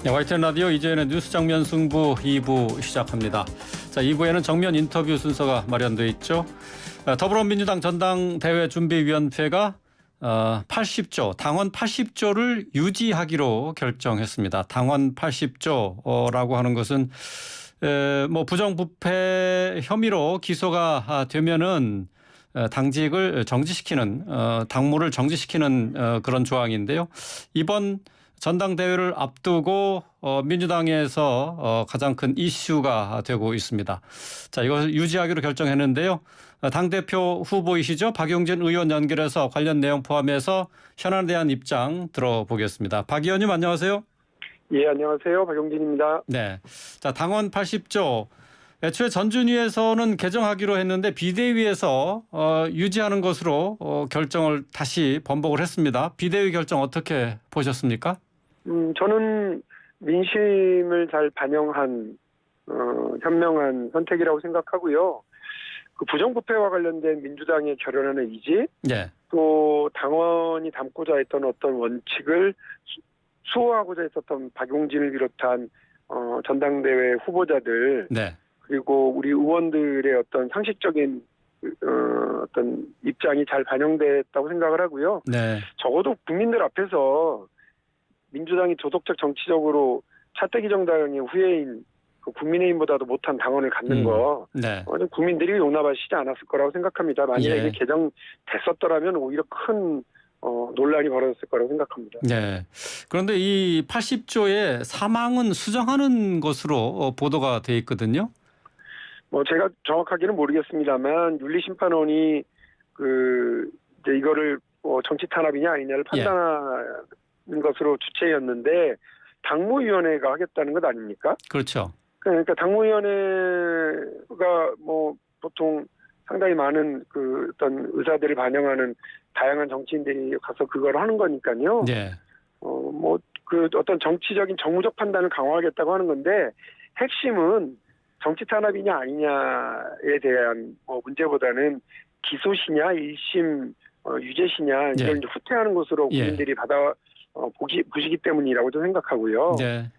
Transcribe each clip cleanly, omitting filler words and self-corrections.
네, YTN 라디오 이재현의 뉴스 장면 승부 2부 시작합니다. 자, 2부에는 정면 인터뷰 순서가 마련돼 있죠. 더불어민주당 전당대회 준비위원회가 80조, 당원 80조를 유지하기로 결정했습니다. 당원 80조라고 하는 것은 부정부패 혐의로 기소가 되면은 당직을 정지시키는 당무를 정지시키는 그런 조항인데요. 이번 전당대회를 앞두고 민주당에서 가장 큰 이슈가 되고 있습니다. 자, 이것을 유지하기로 결정했는데요. 당대표 후보이시죠? 박용진 의원 연결해서 관련 내용 포함해서 현안에 대한 입장 들어보겠습니다. 박 의원님 안녕하세요. 예, 안녕하세요. 박용진입니다. 네. 자, 당원 80조. 애초에 전준위에서는 개정하기로 했는데 비대위에서 유지하는 것으로 결정을 다시 번복을 했습니다. 비대위 결정 어떻게 보셨습니까? 저는 민심을 잘 반영한 현명한 선택이라고 생각하고요. 그 부정부패와 관련된 민주당의 결연한 의지, 네. 또 당원이 담고자 했던 어떤 원칙을 수호하고자 했었던 박용진을 비롯한 전당대회 후보자들, 네. 그리고 우리 의원들의 어떤 상식적인 어떤 입장이 잘 반영됐다고 생각을 하고요. 네. 적어도 국민들 앞에서 민주당이 도덕적 정치적으로 차떼기 정당의 후예인 그 국민의힘보다도 못한 당원을 갖는 거 네. 국민들이 용납하시지 않았을 거라고 생각합니다. 만약에 이게 개정됐었더라면 오히려 큰 논란이 벌어졌을 거라고 생각합니다. 네. 그런데 이 80조의 사망은 수정하는 것으로 보도가 돼 있거든요. 제가 정확하게는 모르겠습니다만 윤리심판원이 이제 이거를 정치 탄압이냐 아니냐를 판단하는 것으로 주체였는데 당무위원회가 하겠다는 것 아닙니까? 그렇죠. 그러니까 당무위원회가 보통 상당히 많은 그 어떤 의사들을 반영하는 다양한 정치인들이 가서 그걸 하는 거니까요. 네. 그 어떤 정치적인 정무적 판단을 강화하겠다고 하는 건데 핵심은 정치 탄압이냐 아니냐에 대한 문제보다는 기소시냐 1심 유죄시냐 이걸 이제 후퇴하는 것으로 국민들이 보시기 때문이라고 저는 생각하고요. 네.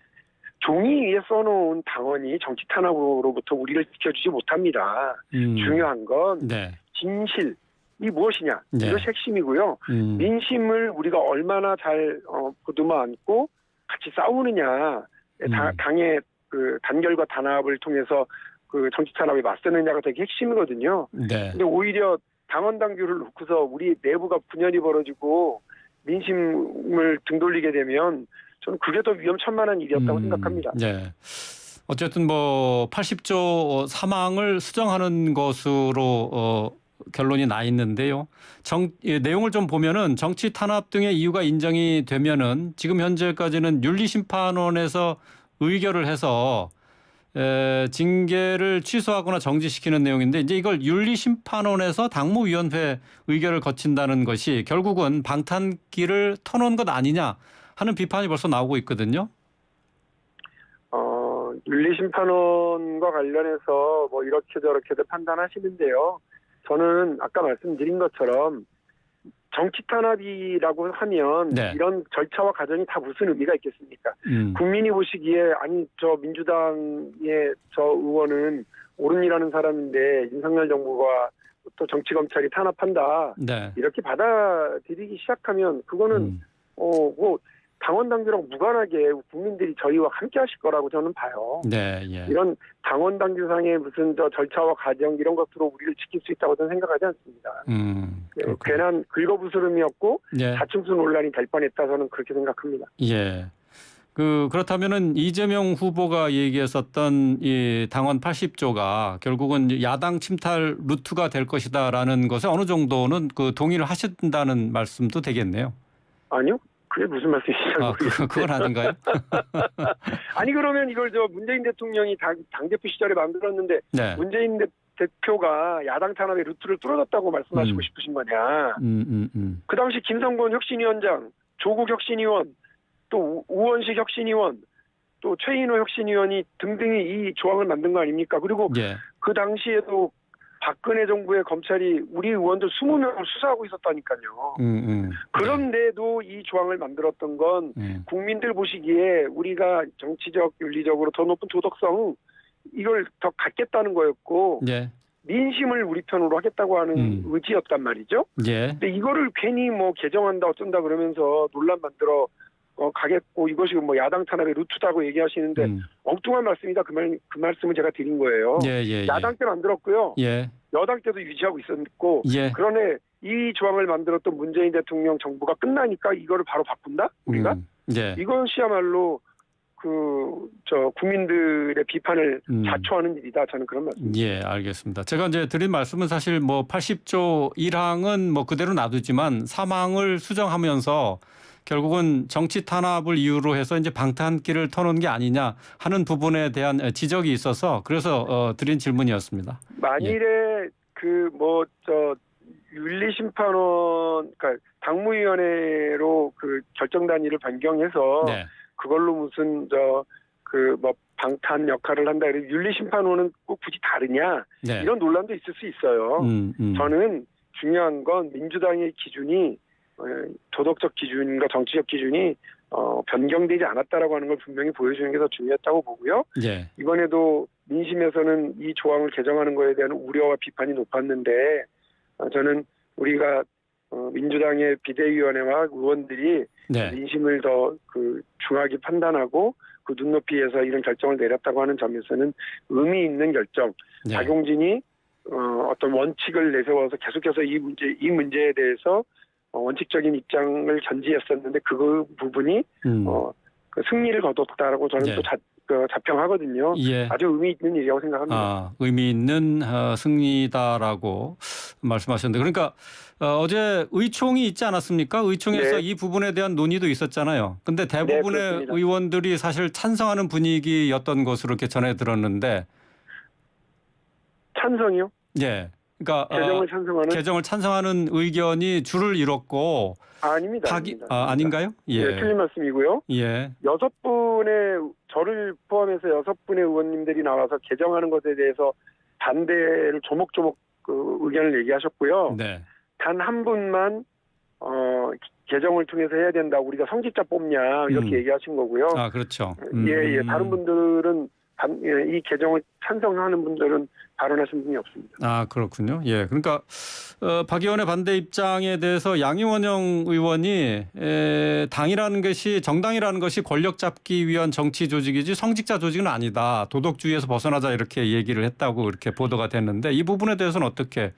종이 위에 써놓은 당원이 정치 탄압으로부터 우리를 지켜주지 못합니다. 중요한 건 진실이 무엇이냐 이것이 핵심이고요. 민심을 우리가 얼마나 잘 보듬어 안고 같이 싸우느냐 당의 그 단결과 단합을 통해서 그 정치 탄압에 맞서느냐가 되게 핵심이거든요. 네. 근데 오히려 당원 당규를 놓고서 우리 내부가 분열이 벌어지고 민심을 등돌리게 되면 저는 그게 더 위험천만한 일이었다고 생각합니다. 네. 어쨌든 80조 사망을 수정하는 것으로 결론이 나 있는데요. 내용을 좀 보면은 정치 탄압 등의 이유가 인정이 되면은 지금 현재까지는 윤리심판원에서 의결을 해서 징계를 취소하거나 정지시키는 내용인데 이제 이걸 윤리심판원에서 당무위원회 의결을 거친다는 것이 결국은 방탄기를 터놓은 것 아니냐 하는 비판이 벌써 나오고 있거든요. 윤리심판원과 관련해서 이렇게 저렇게도 판단하시는데요. 저는 아까 말씀드린 것처럼 정치 탄압이라고 하면 이런 절차와 과정이 다 무슨 의미가 있겠습니까? 국민이 보시기에 아니 저 민주당의 저 의원은 옳은 일하는 사람인데 윤석열 정부가 또 정치검찰이 탄압한다. 이렇게 받아들이기 시작하면 그거는 당원 당규랑 무관하게 국민들이 저희와 함께 하실 거라고 저는 봐요. 이런 당원 당규상의 무슨 절차와 과정 이런 것으로 우리를 지킬 수 있다고 저는 생각하지 않습니다. 괜한 긁어부스름이었고 자충수 논란이 될 뻔했다 저는 그렇게 생각합니다. 예. 그렇다면은 이재명 후보가 얘기했었던 이 당원 80조가 결국은 야당 침탈 루트가 될 것이다라는 것에 어느 정도는 동의를 하신다는 말씀도 되겠네요. 아니요. 그게 무슨 말씀이시죠? 그건 아닌가요? 아니 그러면 이걸 문재인 대통령이 당대표 시절에 만들었는데 문재인 대표가 야당 탄압의 루트를 뚫어졌다고 말씀하시고 싶으신 거냐. 그 당시 김성곤 혁신위원장, 조국 혁신위원, 또 우원식 혁신위원, 또 최인호 혁신위원이 등등이 이 조항을 만든 거 아닙니까? 그리고 그 당시에도 박근혜 정부의 검찰이 우리 의원들 20명을 수사하고 있었다니까요. 그런데도 이 조항을 만들었던 건 국민들 보시기에 우리가 정치적, 윤리적으로 더 높은 도덕성 이걸 더 갖겠다는 거였고 예. 민심을 우리 편으로 하겠다고 하는 의지였단 말이죠. 예. 근데 이거를 괜히 뭐 개정한다 어쩐다 그러면서 논란 만들어 가겠고 이것이 뭐 야당 탄압의 루트다고 얘기하시는데 엉뚱한 말씀이다 그 말씀을 제가 드린 거예요. 예, 예, 야당 때 만들었고요. 예. 여당 때도 유지하고 있었고 예. 그러네 이 조항을 만들었던 문재인 대통령 정부가 끝나니까 이거를 바로 바꾼다 우리가 예. 이것이야말로 국민들의 비판을 자초하는 일이다 저는 그런 말씀입니다. 예, 알겠습니다. 제가 이제 드린 말씀은 사실 뭐 80조 1항은 뭐 그대로 놔두지만 3항을 수정하면서 결국은 정치 탄압을 이유로 해서 이제 방탄기를 터놓은 게 아니냐 하는 부분에 대한 지적이 있어서 그래서 드린 질문이었습니다. 만일에 윤리심판원, 그러니까 당무위원회로 그 결정 단위를 변경해서 네. 그걸로 무슨 방탄 역할을 한다. 윤리심판원은 꼭 굳이 다르냐 네. 이런 논란도 있을 수 있어요. 저는 중요한 건 민주당의 기준이 도덕적 기준과 정치적 기준이 변경되지 않았다라고 하는 걸 분명히 보여주는 게 더 중요했다고 보고요. 예. 이번에도 민심에서는 이 조항을 개정하는 것에 대한 우려와 비판이 높았는데 저는 우리가 민주당의 비대위원회와 의원들이 네. 민심을 더 중하게 판단하고 그 눈높이에서 이런 결정을 내렸다고 하는 점에서는 의미 있는 결정. 네. 박용진이 어떤 원칙을 내세워서 계속해서 이 문제에 대해서 원칙적인 입장을 견지했었는데 그 부분이 그 승리를 거뒀다라고 저는 네. 또 자평하거든요. 예. 아주 의미 있는 일이라고 생각합니다. 의미 있는 승리다라고 말씀하셨는데 그러니까 어제 의총이 있지 않았습니까? 의총에서 네. 이 부분에 대한 논의도 있었잖아요. 근데 대부분의 그렇습니다. 의원들이 사실 찬성하는 분위기였던 것으로 이렇게 전해 들었는데 찬성이요? 예. 그러니까 개정을 찬성하는 의견이 줄을 이뤘고 아닙니다. 아닌가요? 예. 네, 틀린 말씀이고요. 예. 6분의 저를 포함해서 6분의 의원님들이 나와서 개정하는 것에 대해서 반대를 조목조목 의견을 얘기하셨고요. 네. 단 한 분만 개정을 통해서 해야 된다. 우리가 성직자 뽑냐 이렇게 얘기하신 거고요. 아, 그렇죠. 예. 다른 분들은 이 개정을 찬성하는 분들은 발언하신 분이 없습니다. 아, 그렇군요. 예. 그러니까 박 의원의 반대 입장에 대해서 양이원영 의원이 당이라는 것이 정당이라는 것이 권력 잡기 위한 정치 조직이지 성직자 조직은 아니다. 도덕주의에서 벗어나자 이렇게 얘기를 했다고 이렇게 보도가 됐는데 이 부분에 대해서는 어떻게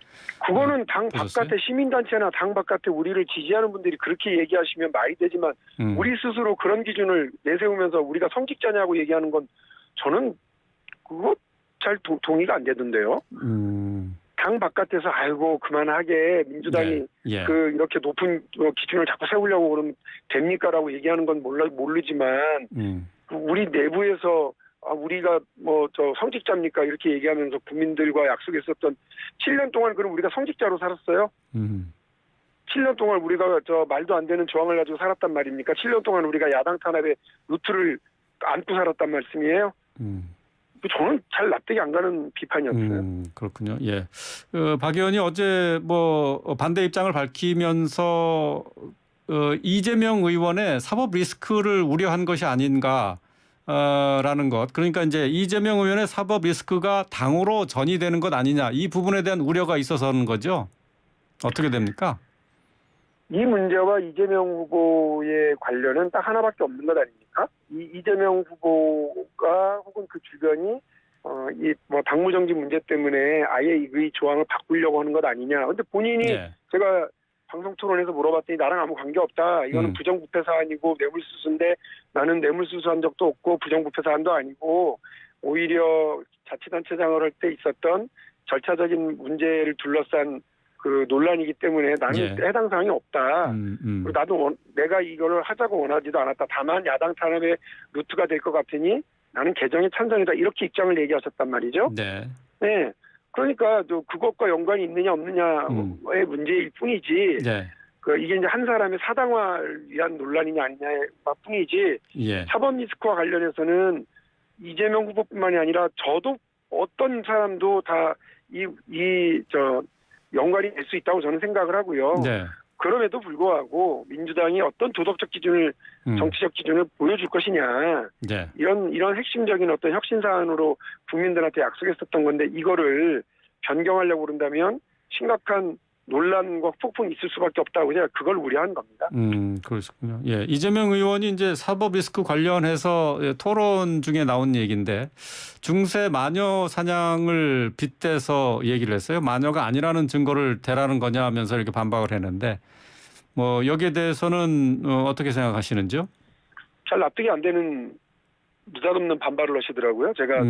그거는 당 보셨어요? 바깥에 시민단체나 당 바깥에 우리를 지지하는 분들이 그렇게 얘기하시면 말이 되지만 우리 스스로 그런 기준을 내세우면서 우리가 성직자냐고 얘기하는 건 저는 그거 잘 동의가 안 되던데요. 당 바깥에서 아이고 그만하게 민주당이 네. 예. 이렇게 높은 기준을 자꾸 세우려고 그러면 됩니까라고 얘기하는 건 모르지만 우리 내부에서 우리가 성직자입니까 이렇게 얘기하면서 국민들과 약속했었던 7년 동안 그럼 우리가 성직자로 살았어요? 7년 동안 우리가 말도 안 되는 조항을 가지고 살았단 말입니까? 7년 동안 우리가 야당 탄압의 루트를 안고 살았단 말씀이에요? 저는 잘 납득이 안 가는 비판이었어요. 그렇군요. 예. 박 의원이 어제 반대 입장을 밝히면서 이재명 의원의 사법 리스크를 우려한 것이 아닌가. 라는 것. 그러니까 이제 이재명 의원의 사법 리스크가 당으로 전이되는 것 아니냐. 이 부분에 대한 우려가 있어서는 거죠. 어떻게 됩니까? 이 문제와 이재명 후보의 관련은 딱 하나밖에 없는 것 아닙니까? 이재명 후보가 혹은 그 주변이 당무정지 문제 때문에 아예 이 조항을 바꾸려고 하는 것 아니냐. 근데 본인이 네. 제가 방송 토론에서 물어봤더니 나랑 아무 관계 없다. 이거는 부정부패 사안이고 뇌물수수인데 나는 뇌물수수한 적도 없고 부정부패 사안도 아니고 오히려 자치단체장을 할 때 있었던 절차적인 문제를 둘러싼 그 논란이기 때문에 나는 예. 해당 사항이 없다. 그리고 나도 내가 이거를 하자고 원하지도 않았다. 다만 야당 탄압의 루트가 될 것 같으니 나는 개정에 찬성이다. 이렇게 입장을 얘기하셨단 말이죠. 네. 네. 그러니까 그것과 연관이 있느냐 없느냐의 문제일 뿐이지. 네. 이게 이제 한 사람의 사당화를 위한 논란이냐 아니냐의 뿐이지. 예. 사법 리스크와 관련해서는 이재명 후보뿐만이 아니라 저도 어떤 사람도 다 연관이 될 수 있다고 저는 생각을 하고요. 네. 그럼에도 불구하고 민주당이 어떤 도덕적 기준을 정치적 기준을 보여줄 것이냐 네. 이런 핵심적인 어떤 혁신 사안으로 국민들한테 약속했었던 건데 이거를 변경하려고 그런다면 심각한 논란과 폭풍이 있을 수밖에 없다고 제가 그걸 우려한 겁니다. 그러시군요. 예, 이재명 의원이 이제 사법 리스크 관련해서 토론 중에 나온 얘기인데 중세 마녀 사냥을 빗대서 얘기를 했어요. 마녀가 아니라는 증거를 대라는 거냐 하면서 이렇게 반박을 했는데 뭐 여기에 대해서는 어떻게 생각하시는지요? 잘 납득이 안 되는 느닷없는 반발을 하시더라고요. 제가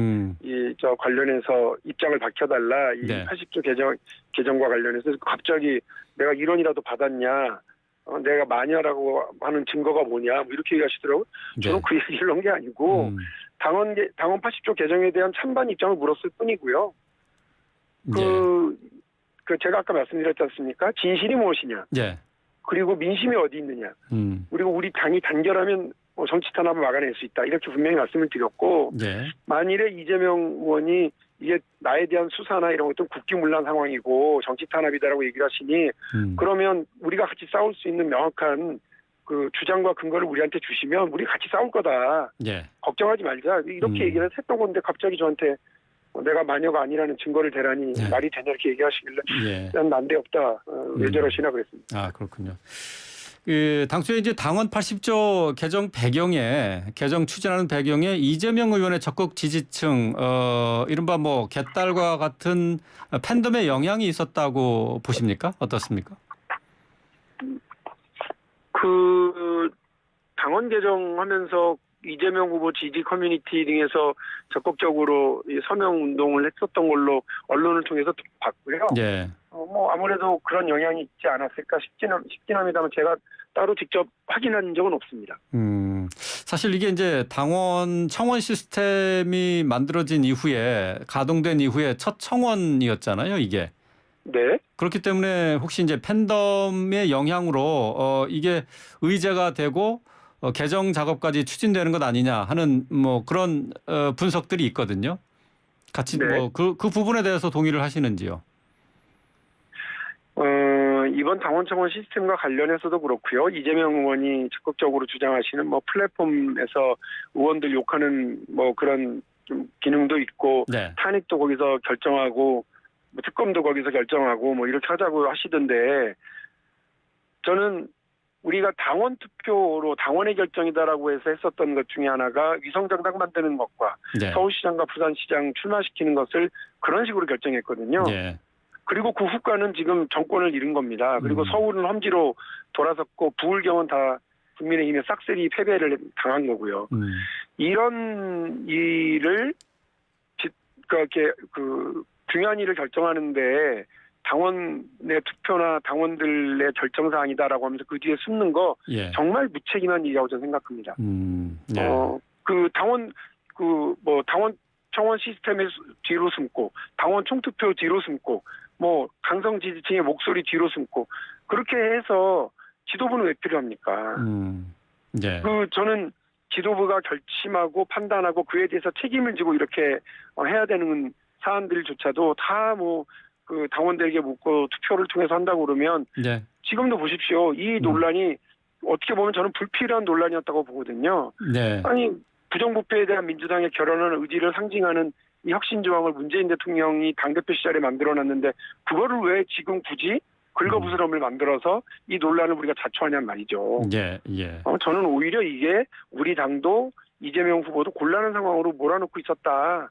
저 관련해서 입장을 밝혀달라 이 네. 80조 개정과 관련해서 갑자기 내가 1원이라도 받았냐, 내가 마녀라고 하는 증거가 뭐냐, 뭐 이렇게 얘기하시더라고요. 저는 네. 그 얘기를 한 게 아니고 당원 80조 개정에 대한 찬반 입장을 물었을 뿐이고요. 제가 아까 말씀드렸지 않습니까? 진실이 무엇이냐, 네. 그리고 민심이 어디 있느냐, 그리고 우리 당이 단결하면 정치 탄압을 막아낼 수 있다. 이렇게 분명히 말씀을 드렸고 네. 만일에 이재명 의원이 이게 나에 대한 수사나 이런 것도 국기문란 상황이고 정치 탄압이다라고 얘기를 하시니 그러면 우리가 같이 싸울 수 있는 명확한 그 주장과 근거를 우리한테 주시면 우리 같이 싸울 거다. 네. 걱정하지 말자. 이렇게 얘기를 했던 건데 갑자기 저한테 내가 마녀가 아니라는 증거를 대라니 네. 말이 되냐 이렇게 얘기하시길래 예. 난 난데없다. 왜 저러시나 그랬습니다. 아, 그렇군요. 당초에 이제 당원 80조 개정 추진하는 배경에 이재명 의원의 적극 지지층, 이른바 뭐 개딸과 같은 팬덤의 영향이 있었다고 보십니까? 어떻습니까? 그 당원 개정하면서 이재명 후보 지지 커뮤니티 등에서 적극적으로 서명 운동을 했었던 걸로 언론을 통해서 봤고요. 예. 뭐 아무래도 그런 영향이 있지 않았을까 싶긴 합니다만 제가 따로 직접 확인한 적은 없습니다. 사실 이게 이제 당원 청원 시스템이 만들어진 이후에 가동된 이후에 첫 청원이었잖아요, 이게. 네. 그렇기 때문에 혹시 이제 팬덤의 영향으로 이게 의제가 되고 개정 작업까지 추진되는 것 아니냐 하는 뭐 그런 분석들이 있거든요. 같이 네. 뭐 그 부분에 대해서 동의를 하시는지요? 이번 당원 청원 시스템과 관련해서도 그렇고요. 이재명 의원이 적극적으로 주장하시는 뭐 플랫폼에서 의원들 욕하는 뭐 그런 좀 기능도 있고 네. 탄핵도 거기서 결정하고 뭐 특검도 거기서 결정하고 뭐 이렇게 하자고 하시던데 저는 우리가 당원 투표로 당원의 결정이다라고 해서 했었던 것 중에 하나가 위성정당 만드는 것과 네. 서울시장과 부산시장 출마시키는 것을 그런 식으로 결정했거든요. 네. 그리고 그 후과는 지금 정권을 잃은 겁니다. 그리고 서울은 험지로 돌아섰고 부울경은 다 국민의힘의 싹쓸이 패배를 당한 거고요. 이런 일을 이렇게 중요한 일을 결정하는데 당원의 투표나 당원들의 결정 사항이다라고 하면서 그 뒤에 숨는 거 예. 정말 무책임한 일이라고 저는 생각합니다. 네. 당원 청원 시스템의 뒤로 숨고 당원 총투표 뒤로 숨고 뭐 강성 지지층의 목소리 뒤로 숨고 그렇게 해서 지도부는 왜 필요합니까? 네. 저는 지도부가 결심하고 판단하고 그에 대해서 책임을 지고 이렇게 해야 되는 사안들조차도 다 뭐 그 당원들에게 묻고 투표를 통해서 한다고 그러면 네. 지금도 보십시오. 이 논란이 어떻게 보면 저는 불필요한 논란이었다고 보거든요. 네. 아니 부정부패에 대한 민주당의 결연한 의지를 상징하는 이 혁신 조항을 문재인 대통령이 당대표 시절에 만들어놨는데 그거를 왜 지금 굳이 긁어부스럼을 만들어서 이 논란을 우리가 자초하냔 말이죠. 예. 예. 저는 오히려 이게 우리 당도 이재명 후보도 곤란한 상황으로 몰아넣고 있었다.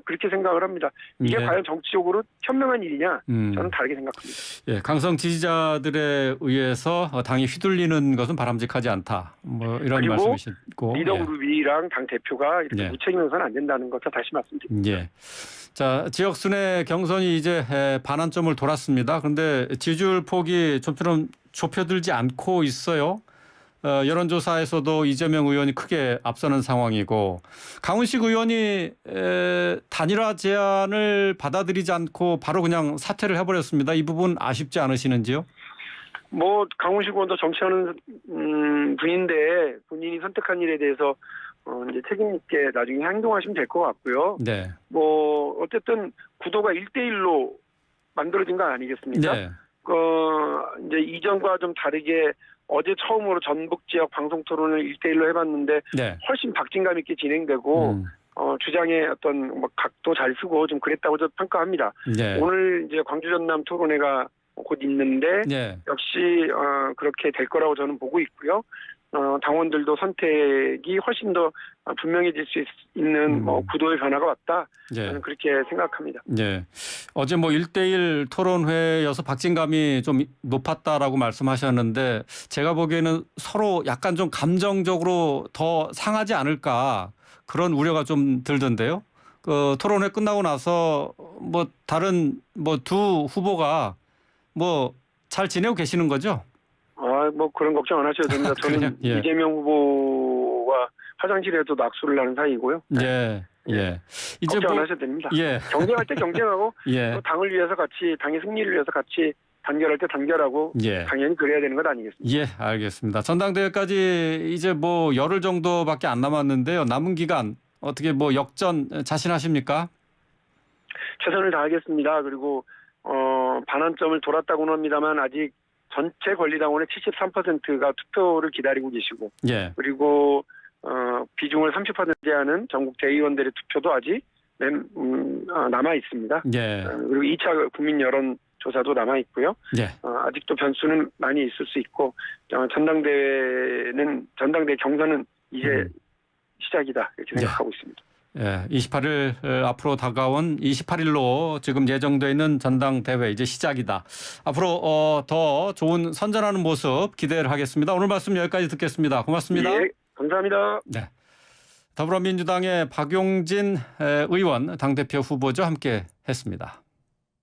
그렇게 생각을 합니다. 이게 네. 과연 정치적으로 현명한 일이냐? 저는 다르게 생각합니다. 예, 강성 지지자들에 의해서 당이 휘둘리는 것은 바람직하지 않다. 뭐 이런 그리고 말씀이시고 리더 그룹이랑 당 대표가 이렇게 예. 무책임해서는 안 된다는 것을 다시 말씀드립니다. 예. 자, 지역 순회 경선이 이제 반환점을 돌았습니다. 그런데 지지율 폭이 좀처럼 좁혀들지 않고 있어요. 여론조사에서도 이재명 의원이 크게 앞서는 상황이고 강훈식 의원이 단일화 제안을 받아들이지 않고 바로 그냥 사퇴를 해버렸습니다. 이 부분 아쉽지 않으시는지요? 뭐 강훈식 의원도 정치하는 분인데 본인이 선택한 일에 대해서 이제 책임 있게 나중에 행동하시면 될 것 같고요. 네. 뭐 어쨌든 구도가 1대1로 만들어진 건 아니겠습니까? 네. 이제 이전과 좀 다르게 어제 처음으로 전북 지역 방송 토론을 1대1로 해봤는데 네. 훨씬 박진감 있게 진행되고 주장의 어떤 뭐 각도 잘 쓰고 좀 그랬다고 저는 평가합니다. 네. 오늘 이제 광주 전남 토론회가 곧 있는데 네. 역시 그렇게 될 거라고 저는 보고 있고요. 당원들도 선택이 훨씬 더 분명해질 수 있는 뭐 구도의 변화가 왔다. 네. 저는 그렇게 생각합니다. 네. 어제 뭐 1대1 토론회여서 박진감이 좀 높았다라고 말씀하셨는데 제가 보기에는 서로 약간 좀 감정적으로 더 상하지 않을까 그런 우려가 좀 들던데요. 그 토론회 끝나고 나서 뭐 다른 뭐 두 후보가 뭐 잘 지내고 계시는 거죠? 뭐 그런 걱정 안 하셔도 됩니다. 저는 예. 이재명 후보와 화장실에도 낙수를 하는 사이고요. 예. 예. 이제 걱정 안 뭐 하셔도 됩니다. 예. 경쟁할 때 경쟁하고 예. 또 당을 위해서 같이 당의 승리를 위해서 같이 단결할 때 단결하고 예. 당연히 그래야 되는 것 아니겠습니까? 예, 알겠습니다. 전당대회까지 이제 뭐 열흘 정도밖에 안 남았는데요. 남은 기간 어떻게 뭐 역전 자신하십니까? 최선을 다하겠습니다. 그리고 반환점을 돌았다고는 합니다만 아직 전체 권리당원의 73%가 투표를 기다리고 계시고 예. 그리고 비중을 30%에 하는 전국 대의원들의 투표도 아직 남아 있습니다. 예. 그리고 2차 국민 여론 조사도 남아 있고요. 예. 아직도 변수는 많이 있을 수 있고 전당대회 경선은 이제 시작이다 이렇게 생각하고 있습니다. 예, 28일 앞으로 다가온 28일로 지금 예정돼 있는 전당대회 이제 시작이다. 앞으로 더 좋은 선전하는 모습 기대를 하겠습니다. 오늘 말씀 여기까지 듣겠습니다. 고맙습니다. 예, 감사합니다. 네, 더불어민주당의 박용진 의원 당대표 후보죠 함께 했습니다.